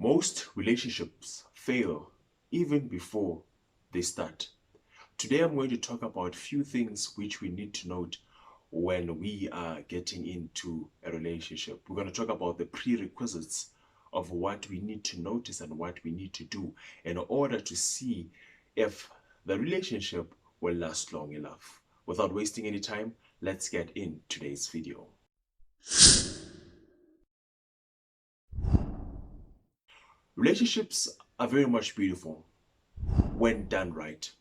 Most relationships fail even before they start. Today I'm going to talk about a few things which we need to note when we are getting into a relationship. We're going to talk about the prerequisites of what we need to notice and what we need to do in order to see if the relationship will last long enough. Without wasting any time, let's get in today's video. Relationships are very much beautiful when done right.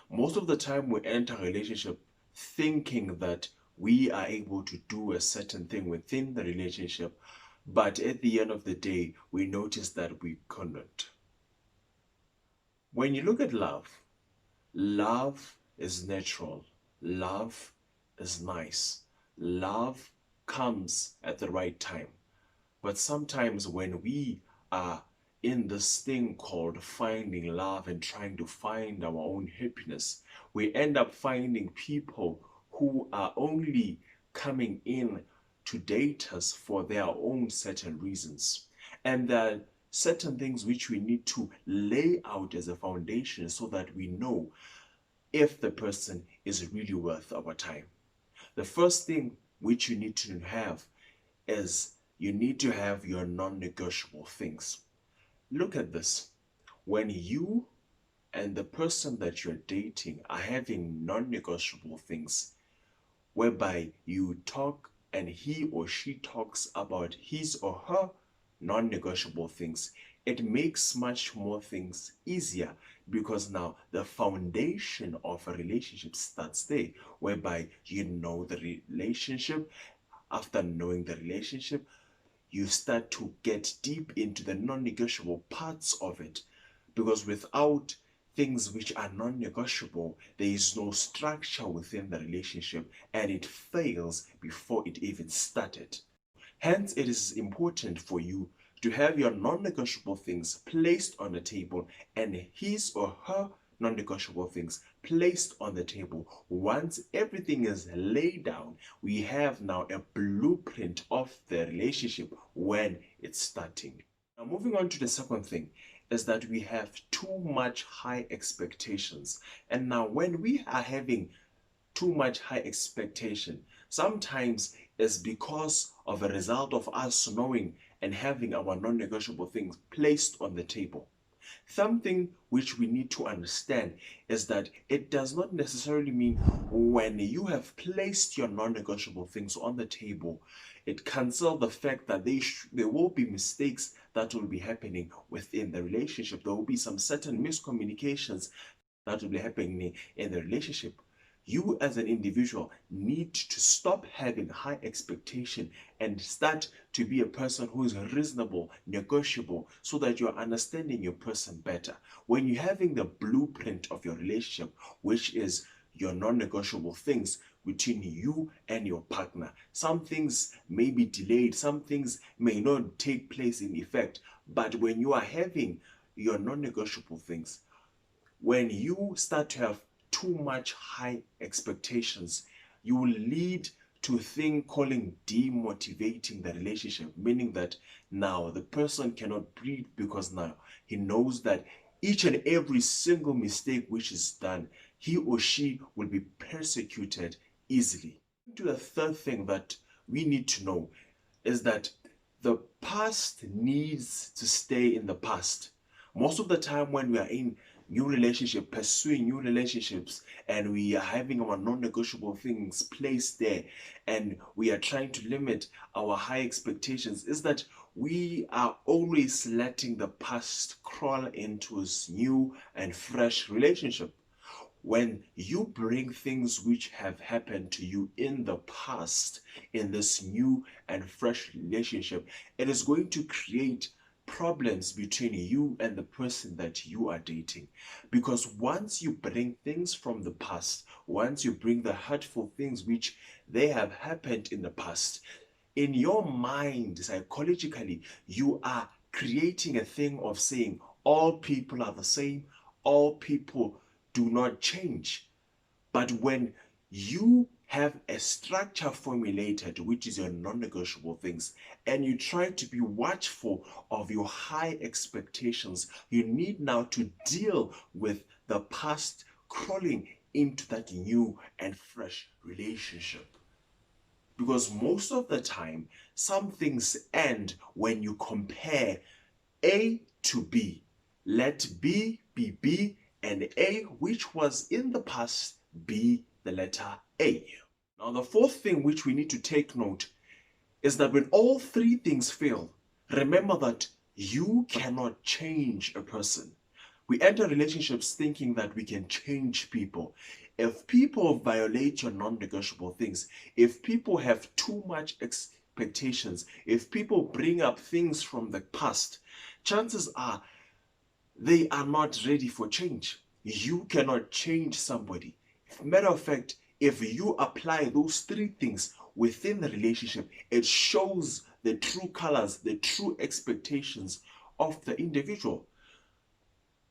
Most of the time we enter a relationship thinking that we are able to do a certain thing within the relationship, but at the end of the day, we notice that we couldn't. When you look at love, love is natural. Love is nice. Love comes at the right time. But sometimes when we are in this thing called finding love and trying to find our own happiness, we end up finding people who are only coming in to date us for their own certain reasons. And there are certain things which we need to lay out as a foundation so that we know if the person is really worth our time. The first thing which you need to have is you need to have your non-negotiable things. Look at this. When you and the person that you're dating are having non-negotiable things, whereby you talk and he or she talks about his or her non-negotiable things, it makes much more things easier because now the foundation of a relationship starts there, whereby you know the relationship. After knowing the relationship, you start to get deep into the non-negotiable parts of it, because without things which are non-negotiable, there is no structure within the relationship and it fails before it even started. Hence, it is important for you to have your non-negotiable things placed on the table and his or her non-negotiable things placed on the table. Once everything is laid down, we have now a blueprint of the relationship when it's starting. Now, moving on to the second thing is that we have too much high expectations. And now when we are having too much high expectation, sometimes it's because of a result of us knowing and having our non-negotiable things placed on the table. Something which we need to understand is that it does not necessarily mean when you have placed your non-negotiable things on the table, it cancels the fact that there will be mistakes that will be happening within the relationship. There will be some certain miscommunications that will be happening in the relationship. You as an individual need to stop having high expectation and start to be a person who is reasonable, negotiable, so that you're understanding your person better. When you're having the blueprint of your relationship, which is your non-negotiable things between you and your partner, some things may be delayed, some things may not take place in effect, but when you are having your non-negotiable things, when you start to have too much high expectations, you will lead to a thing calling demotivating the relationship, meaning that now the person cannot breathe because now he knows that each and every single mistake which is done, he or she will be persecuted easily. To the third thing that we need to know is that the past needs to stay in the past. Most of the time when we are in new relationship, pursuing new relationships, and we are having our non-negotiable things placed there, and we are trying to limit our high expectations, is that we are always letting the past crawl into a new and fresh relationship. When you bring things which have happened to you in the past in this new and fresh relationship, it is going to create problems between you and the person that you are dating. Because once you bring things from the past, once you bring the hurtful things which they have happened in the past, in your mind, psychologically, you are creating a thing of saying all people are the same, all people do not change. But when you have a structure formulated, which is your non-negotiable things, and you try to be watchful of your high expectations, you need now to deal with the past crawling into that new and fresh relationship. Because most of the time, some things end when you compare A to B. Let B be B and A, which was in the past, be the letter A. Now, the fourth thing which we need to take note is that when all three things fail, remember that you cannot change a person. We enter relationships thinking that we can change people. If people violate your non-negotiable things, if people have too much expectations, if people bring up things from the past, chances are they are not ready for change. You cannot change somebody. Matter of fact, if you apply those three things within the relationship, it shows the true colors, the true expectations of the individual.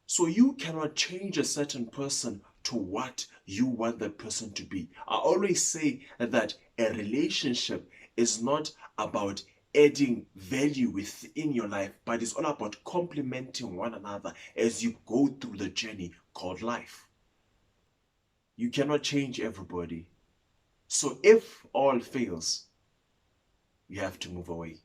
So you cannot change a certain person to what you want that person to be. I always say that a relationship is not about adding value within your life, but it's all about complementing one another as you go through the journey called life. You cannot change everybody. So if all fails, you have to move away.